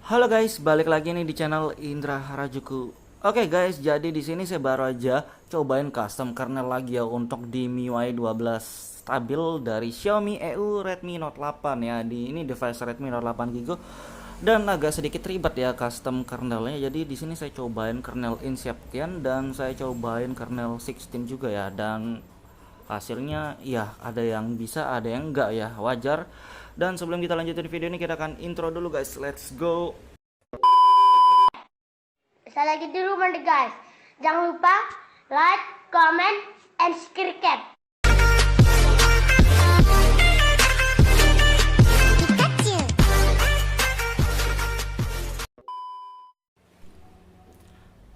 Halo guys, balik lagi nih di channel Indra Harajuku. Oke guys, jadi di sini saya baru aja cobain custom kernel lagi ya untuk di MIUI 12 stabil dari Xiaomi EU Redmi Note 8 ya. Di ini device Redmi Note 8 Giga dan agak sedikit ribet ya custom kernelnya. Jadi di sini saya cobain kernel Inception dan saya cobain kernel 16 juga ya, dan hasilnya ya ada yang bisa ada yang enggak ya, wajar. Dan sebelum kita lanjutin video ini, kita akan intro dulu guys. Let's go. Saya lagi di rumah nih guys. Jangan lupa like, comment, and subscribe.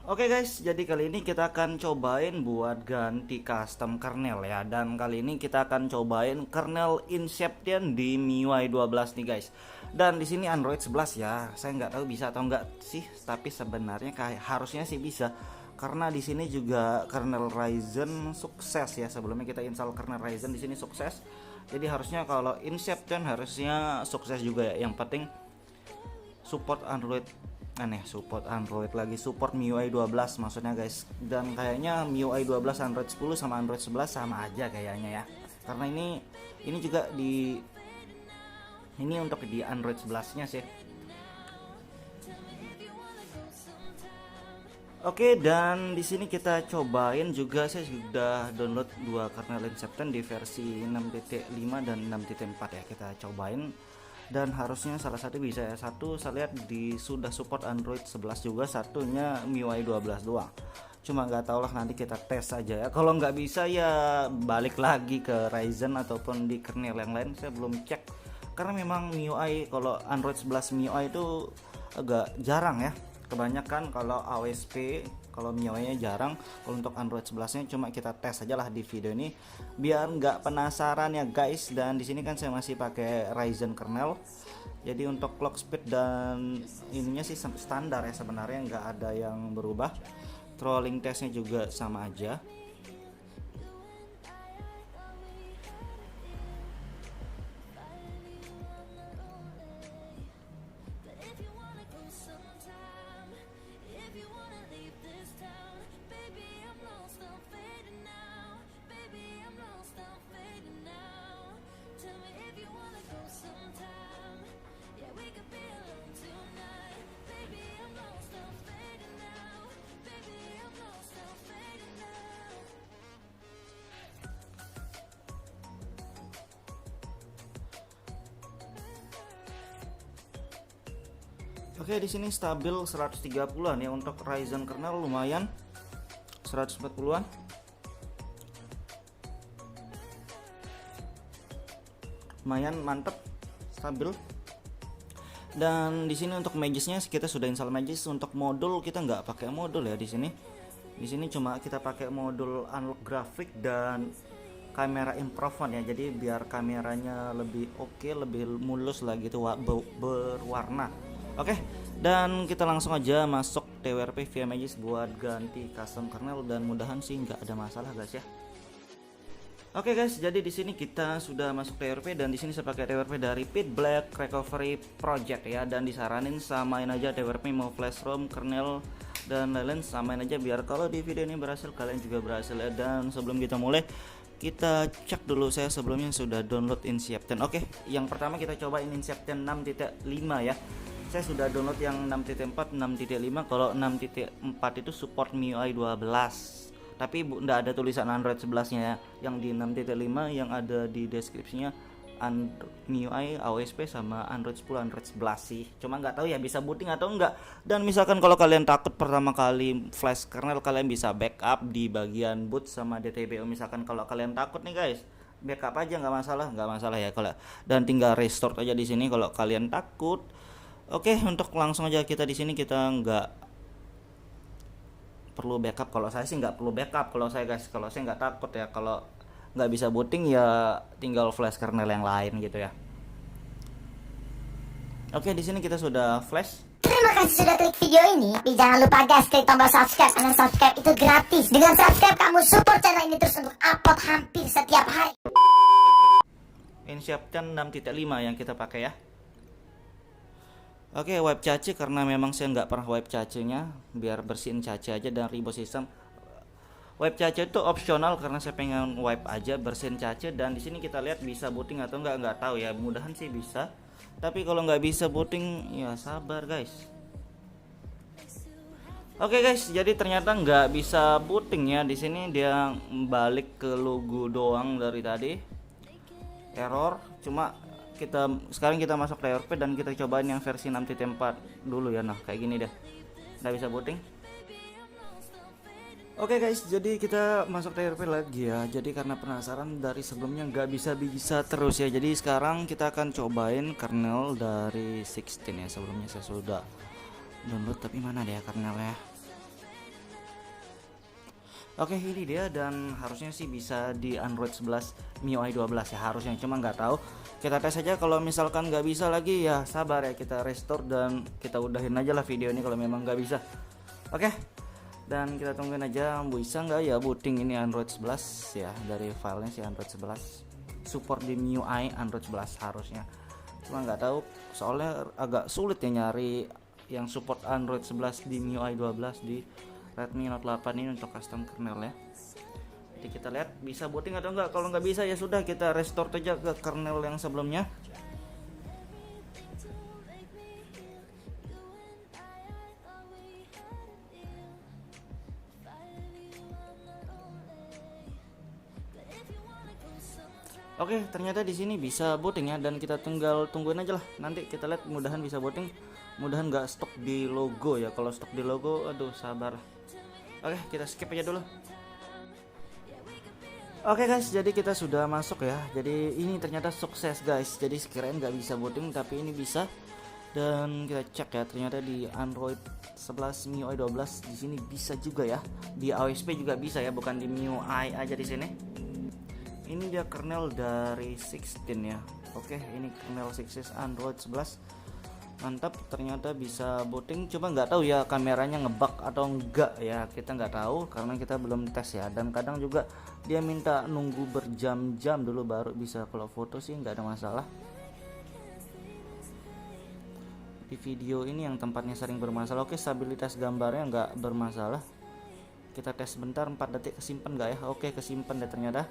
Oke guys, jadi kali ini kita akan cobain buat ganti custom kernel ya. Dan kali ini kita akan cobain kernel Inception di MIUI 12 nih guys. Dan di sini Android 11 ya. Saya nggak tahu bisa atau enggak sih, tapi sebenarnya kayak harusnya sih bisa. Karena di sini juga kernel Ryzen sukses ya. Sebelumnya kita install kernel Ryzen di sini sukses. Jadi harusnya kalau Inception harusnya sukses juga ya. Yang penting support Android support MIUI 12 maksudnya guys. Dan kayaknya MIUI 12 Android 10 sama Android 11 sama aja kayaknya ya, karena ini juga ini untuk di Android 11 nya sih. Oke, dan di sini kita cobain juga, saya sudah download dua kernel Inception di versi 6.5 dan 6.4 ya. Kita cobain dan harusnya salah satu bisa ya. Satu saya lihat sudah support Android 11 juga, satunya MIUI 12 doang. Cuma nggak tahu lah, nanti kita tes aja ya. Kalau nggak bisa ya balik lagi ke Ryzen ataupun di kernel yang lain, saya belum cek. Karena memang MIUI, kalau Android 11 MIUI itu agak jarang ya. Kebanyakan kalau AOSP, kalau MIUI-nya jarang. Kalau untuk Android 11-nya cuma kita tes aja lah di video ini biar nggak penasaran ya guys. Dan di sini kan saya masih pakai Ryzen kernel. Jadi untuk clock speed dan ininya sih standar ya, sebenarnya nggak ada yang berubah. Trolling testnya juga sama aja. Oke, di sini stabil 130-an ya. Untuk Ryzen kernel lumayan 140-an. Lumayan mantep, stabil. Dan di sini untuk magisnya kita sudah install magis. Untuk modul kita nggak pakai modul ya di sini. Di sini cuma kita pakai modul unlock grafik dan kamera improvement ya. Jadi biar kameranya lebih oke, lebih mulus lah gitu, berwarna. Oke, dan kita langsung aja masuk TWRP via Magis buat ganti custom kernel, dan mudahan sih nggak ada masalah guys ya. Oke guys, jadi di sini kita sudah masuk TWRP, dan di sini saya pakai TWRP dari Pit Black Recovery Project ya. Dan disaranin samain aja TWRP mau flash ROM, kernel dan lain-lain, samain aja biar kalau di video ini berhasil kalian juga berhasil ya. Dan sebelum kita mulai, kita cek dulu, saya sebelumnya sudah download Inception. Oke, yang pertama kita cobain Inception 6.5 ya. Saya sudah download yang 6.4, 6.5. Kalau 6.4 itu support MIUI 12, tapi nggak ada tulisan Android 11 nya ya. Yang di 6.5 yang ada di deskripsinya MIUI, AOSP sama Android 10, Android 11 sih. Cuma nggak tahu ya bisa booting atau enggak. Dan misalkan kalau kalian takut pertama kali flash kernel, kalian bisa backup di bagian boot sama DTBO. Misalkan kalau kalian takut nih guys, backup aja, nggak masalah ya kalau. Dan tinggal restore aja di sini kalau kalian takut. Oke, untuk langsung aja kita di sini kita nggak perlu backup. Kalau saya sih nggak perlu backup kalau saya guys. Kalau saya nggak takut ya, kalau nggak bisa booting ya tinggal flash kernel yang lain gitu ya. Oke, di sini kita sudah flash. Terima kasih sudah klik video ini. Tapi jangan lupa guys, klik tombol subscribe. Karena subscribe itu gratis. Dengan subscribe kamu support channel ini terus untuk upload hampir setiap hari. Inception 6.5 yang kita pakai ya. Oke, wipe cache karena memang saya nggak pernah wipe cache-nya, biar bersihin cache aja dan reboot system. Wipe cache itu opsional karena saya pengen wipe aja bersihin cache, dan di sini kita lihat bisa booting atau nggak tahu ya. Mudahan sih bisa. Tapi kalau nggak bisa booting ya sabar guys. Oke guys, jadi ternyata nggak bisa booting ya. Di sini dia balik ke logo doang dari tadi. Error. Cuma sekarang kita masuk TRP dan kita cobain yang versi 6.4 dulu ya. Nah, kayak gini deh. Nggak bisa booting. Oke guys, jadi kita masuk TRP lagi ya. Jadi karena penasaran dari sebelumnya nggak bisa terus ya. Jadi sekarang kita akan cobain kernel dari 16 ya. Sebelumnya saya sudah download, tapi mana dia kernelnya? Oke, ini dia, dan harusnya sih bisa di Android 11 MIUI 12 ya harusnya. Cuma nggak tahu. Kita tes aja. Kalau misalkan nggak bisa lagi ya sabar ya, kita restore dan kita udahin aja lah video ini kalau memang nggak bisa. Oke. Dan kita tungguin aja bisa nggak ya booting ini Android 11 ya. Dari filenya sih Android 11 support di MIUI Android 11 harusnya. Cuma nggak tahu, soalnya agak sulit ya nyari yang support Android 11 di MIUI 12 di Redmi Note 8 ini untuk custom kernel ya. Jadi kita lihat bisa booting atau enggak. Kalau nggak bisa ya sudah, kita restore aja ke kernel yang sebelumnya. Oke, ternyata di sini bisa booting ya, dan kita tinggal tungguin aja lah. Nanti kita lihat, mudahan bisa booting, mudahan nggak stok di logo ya. Kalau stok di logo, aduh sabar. Oke, kita skip aja dulu. Oke guys, jadi kita sudah masuk ya. Jadi ini ternyata sukses guys. Jadi sekirain nggak bisa booting, tapi ini bisa. Dan kita cek ya, ternyata di Android 11 MIUI 12 di sini bisa juga ya. Di AOSP juga bisa ya, bukan di MIUI aja di sini. Ini dia kernel dari 16 ya. Oke, ini kernel 16 Android 11. Mantap, ternyata bisa booting. Coba nggak tahu ya kameranya ngebug atau enggak ya, kita nggak tahu karena kita belum tes ya. Dan kadang juga dia minta nunggu berjam-jam dulu baru bisa. Kalau foto sih nggak ada masalah. Di video ini yang tempatnya sering bermasalah. Oke, stabilitas gambarnya nggak bermasalah. Kita tes bentar, 4 detik kesimpan nggak ya? Oke, kesimpan deh ternyata.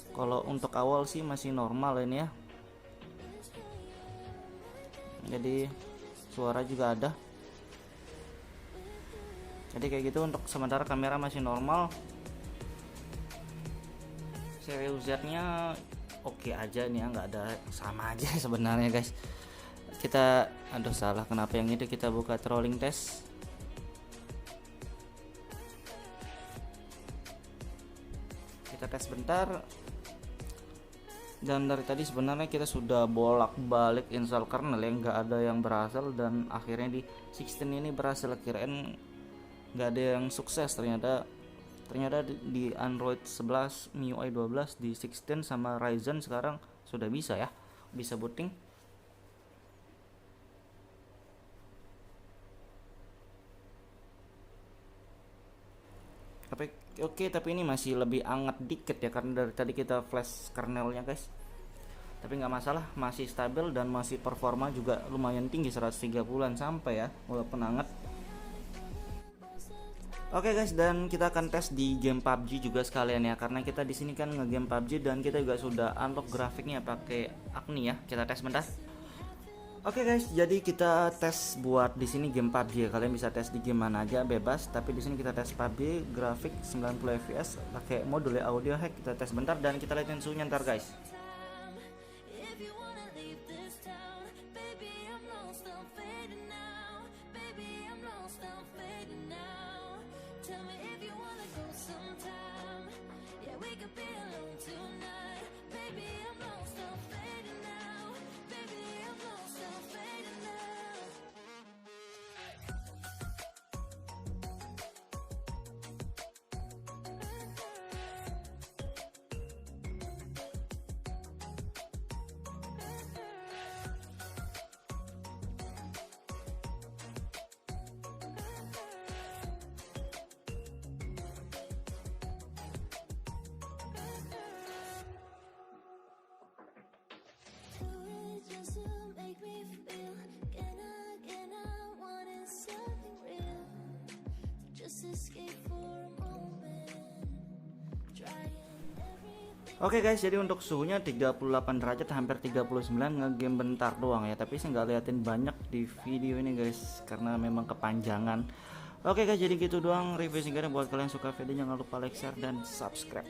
Kalau untuk awal sih masih normal ini ya. Jadi suara juga ada. Jadi kayak gitu, untuk sementara kamera masih normal. Seri Z-nya oke aja nih ya, nggak ada, sama aja sebenarnya guys. Kita aduh salah, kenapa yang itu, kita buka trolling test. Kita tes bentar. Dan dari tadi sebenarnya kita sudah bolak-balik install kernel yang nggak ada yang berhasil, dan akhirnya di 16 ini berhasil. Kirain nggak ada yang sukses, ternyata di Android 11 MIUI 12 di 16 sama Ryzen sekarang sudah bisa ya, bisa booting. Tapi ini masih lebih hangat dikit ya, karena dari tadi kita flash kernelnya guys. Tapi nggak masalah, masih stabil dan masih performa juga lumayan tinggi, 130-an sampai ya, walaupun hangat. Oke guys, dan kita akan tes di game PUBG juga sekalian ya, karena kita di sini kan ngegame PUBG dan kita juga sudah unlock grafiknya pakai Agni ya. Kita tes bentar. Oke guys, jadi kita tes buat di sini game PUBG ya. Kalian bisa tes di game mana aja bebas, tapi di sini kita tes PUBG grafik 90 fps pakai modul ya, audio hack. Kita tes bentar dan kita lihatin suhunya ntar guys. Oke guys, jadi untuk suhunya 38 derajat hampir 39, ngegame bentar doang ya. Tapi saya nggak liatin banyak di video ini guys, karena memang kepanjangan. Oke guys, jadi gitu doang review singkatnya. Buat kalian yang suka video jangan lupa like, share, dan subscribe.